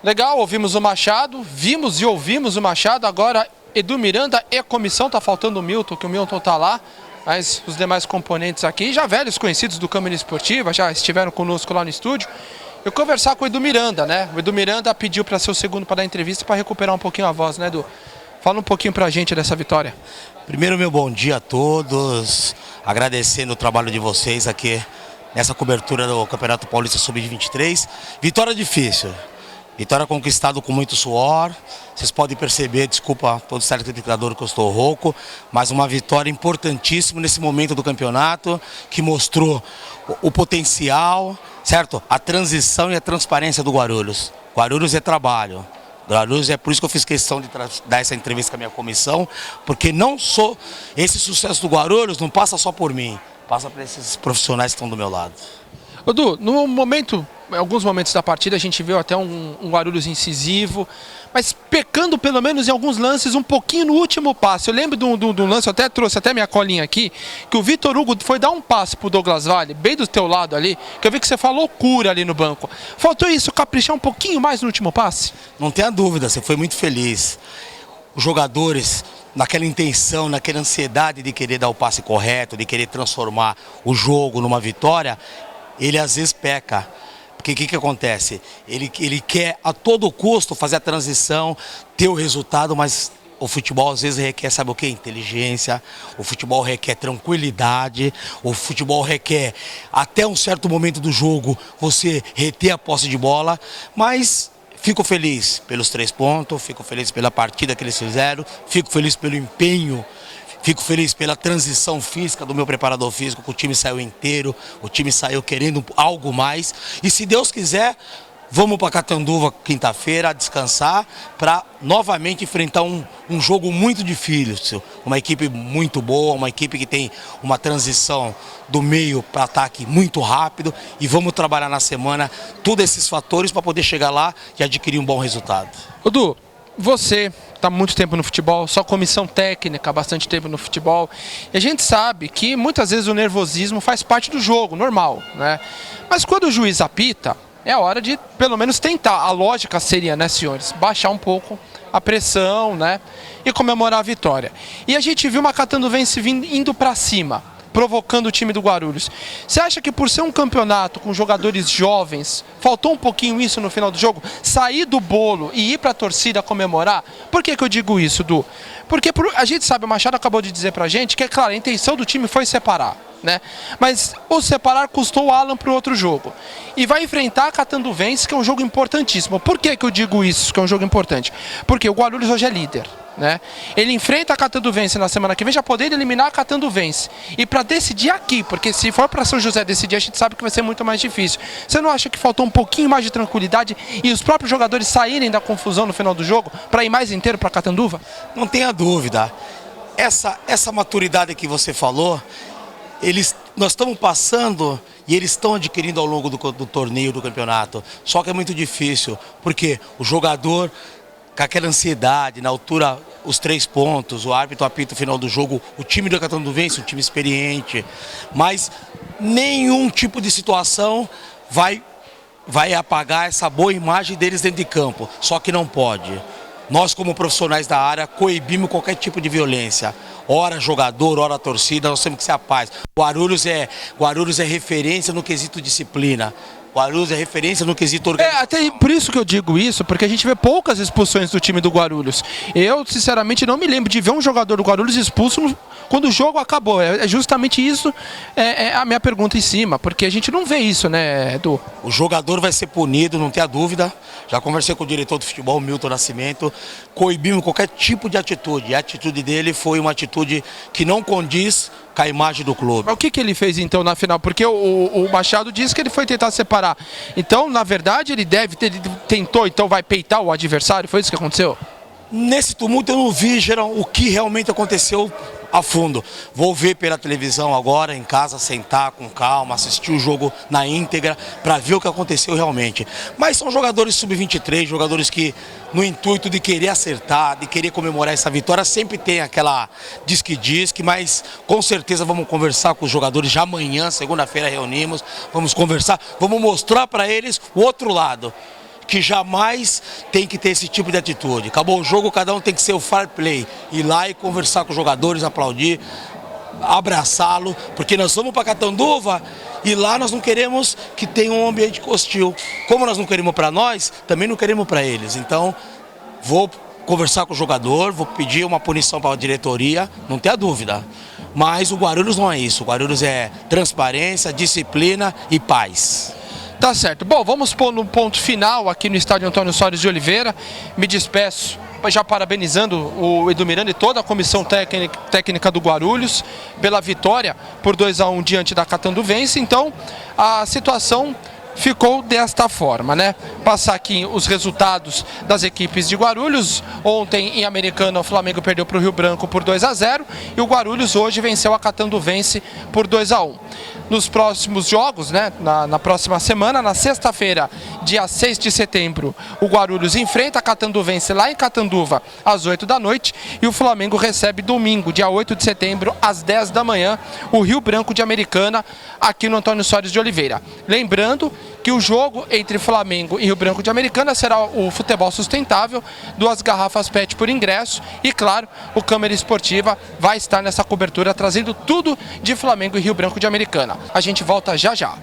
Legal, ouvimos o Machado, vimos e ouvimos o Machado, agora Edu Miranda e comissão, tá faltando o Milton, que o Milton tá lá, mas os demais componentes aqui, já velhos conhecidos do Câmara Esportiva, já estiveram conosco lá no estúdio. Eu conversar com o Edu Miranda, né? O Edu Miranda pediu para ser o segundo para dar entrevista, para recuperar um pouquinho a voz, né, Edu? Fala um pouquinho pra gente dessa vitória. Primeiro, meu bom dia a todos, agradecendo o trabalho de vocês aqui nessa cobertura do Campeonato Paulista Sub-23. Vitória difícil, vitória conquistada com muito suor. Vocês podem perceber, desculpa todo o telespectador que eu estou rouco, mas uma vitória importantíssima nesse momento do campeonato, que mostrou o potencial, certo? A transição e a transparência do Guarulhos. Guarulhos é trabalho. Guarulhos, é por isso que eu fiz questão de dar essa entrevista com a minha comissão, porque esse sucesso do Guarulhos não passa só por mim, passa por esses profissionais que estão do meu lado. Edu, em alguns momentos da partida a gente viu até um Guarulhos incisivo, mas pecando pelo menos em alguns lances um pouquinho no último passe. Eu lembro de um lance, eu até trouxe até minha colinha aqui, que o Vitor Hugo foi dar um passe pro Douglas Vale, bem do teu lado ali, que eu vi que você falou loucura ali no banco. Faltou isso, caprichar um pouquinho mais no último passe? Não tenha dúvida, você foi muito feliz. Os jogadores, naquela intenção, naquela ansiedade de querer dar o passe correto, de querer transformar o jogo numa vitória, ele às vezes peca. Porque o que acontece? Ele quer a todo custo fazer a transição, ter o resultado, mas o futebol às vezes requer, sabe o que? Inteligência, o futebol requer tranquilidade, o futebol requer até um certo momento do jogo você reter a posse de bola, mas fico feliz pelos 3 pontos, fico feliz pela partida que eles fizeram, fico feliz pelo empenho. Fico feliz pela transição física do meu preparador físico, que o time saiu inteiro, o time saiu querendo algo mais. E se Deus quiser, vamos para Catanduva quinta-feira descansar para novamente enfrentar um jogo muito difícil. Uma equipe muito boa, uma equipe que tem uma transição do meio para ataque muito rápido. E vamos trabalhar na semana todos esses fatores para poder chegar lá e adquirir um bom resultado. Edu, você está muito tempo no futebol, sua comissão técnica há bastante tempo no futebol, e a gente sabe que muitas vezes o nervosismo faz parte do jogo, normal, né? Mas quando o juiz apita, é hora de pelo menos tentar. A lógica seria, né, senhores, baixar um pouco a pressão, né, e comemorar a vitória. E a gente viu uma Catanduvense indo para cima, provocando o time do Guarulhos. Você acha que por ser um campeonato com jogadores jovens, faltou um pouquinho isso no final do jogo? Sair do bolo e ir para a torcida comemorar? Por que eu digo isso, Du? Porque a gente sabe, o Machado acabou de dizer pra gente que, é claro, a intenção do time foi separar, né? Mas o separar custou o Alan pro outro jogo. E vai enfrentar a Catanduvense, que é um jogo importantíssimo. Por que eu digo isso, que é um jogo importante? Porque o Guarulhos hoje é líder, né? Ele enfrenta a Catanduvense na semana que vem, já podendo eliminar a Catanduvense. E para decidir aqui, porque se for para São José decidir, a gente sabe que vai ser muito mais difícil. Você não acha que faltou um pouquinho mais de tranquilidade e os próprios jogadores saírem da confusão no final do jogo para ir mais inteiro para Catanduva? Não tenha dúvida. Essa maturidade que você falou, nós estamos passando e eles estão adquirindo ao longo do torneio, do campeonato. Só que é muito difícil, porque o jogador, com aquela ansiedade, na altura, os 3 pontos, o árbitro apita o final do jogo, o time do Catanduvense, um time experiente, mas nenhum tipo de situação vai apagar essa boa imagem deles dentro de campo, só que não pode. Nós, como profissionais da área, coibimos qualquer tipo de violência. Ora jogador, ora torcida, nós temos que ser a paz. Guarulhos é referência no quesito disciplina. Guarulhos é referência no quesito organização. Até por isso que eu digo isso, porque a gente vê poucas expulsões do time do Guarulhos. Eu, sinceramente, não me lembro de ver um jogador do Guarulhos expulso quando o jogo acabou. É justamente isso a minha pergunta em cima, porque a gente não vê isso, né, Edu? O jogador vai ser punido, não tenha dúvida. Já conversei com o diretor do futebol, Milton Nascimento, coibimos qualquer tipo de atitude. E a atitude dele foi uma atitude que não condiz com a imagem do clube. Mas o que ele fez então na final? Porque o Machado disse que ele foi tentar separar. Então, na verdade, ele tentou, então vai peitar o adversário? Foi isso que aconteceu? Nesse tumulto eu não vi, geral, o que realmente aconteceu a fundo. Vou ver pela televisão agora, em casa, sentar com calma, assistir o jogo na íntegra, para ver o que aconteceu realmente. Mas são jogadores sub-23, jogadores que, no intuito de querer acertar, de querer comemorar essa vitória, sempre tem aquela disque-disque, mas com certeza vamos conversar com os jogadores já amanhã, segunda-feira reunimos, vamos conversar, vamos mostrar para eles o outro lado. que jamais tem que ter esse tipo de atitude. Acabou o jogo, cada um tem que ser o fair play, ir lá e conversar com os jogadores, aplaudir, abraçá-lo, porque nós vamos para Catanduva e lá nós não queremos que tenha um ambiente hostil. Como nós não queremos para nós, também não queremos para eles. Então, vou conversar com o jogador, vou pedir uma punição para a diretoria, não tenha dúvida. Mas o Guarulhos não é isso, o Guarulhos é transparência, disciplina e paz. Tá certo. Bom, vamos pôr no ponto final aqui no estádio Antônio Soares de Oliveira. Me despeço já parabenizando o Edu Miranda e toda a comissão técnica do Guarulhos pela vitória por 2-1 diante da Catanduvense. Então, a situação ficou desta forma, né? Passar aqui os resultados das equipes de Guarulhos. Ontem, em Americana, o Flamengo perdeu para o Rio Branco por 2-0 e o Guarulhos hoje venceu a Catanduvense por 2-1. Nos próximos jogos, né, na próxima semana, na sexta-feira, dia 6 de setembro, o Guarulhos enfrenta a Catanduvense lá em Catanduva às 8 da noite e o Flamengo recebe domingo, dia 8 de setembro, às 10 da manhã, o Rio Branco de Americana, aqui no Antônio Soares de Oliveira. Lembrando que o jogo entre Flamengo e Rio Branco de Americana será o futebol sustentável, 2 garrafas PET por ingresso e, claro, o Câmera Esportiva vai estar nessa cobertura trazendo tudo de Flamengo e Rio Branco de Americana. A gente volta já já.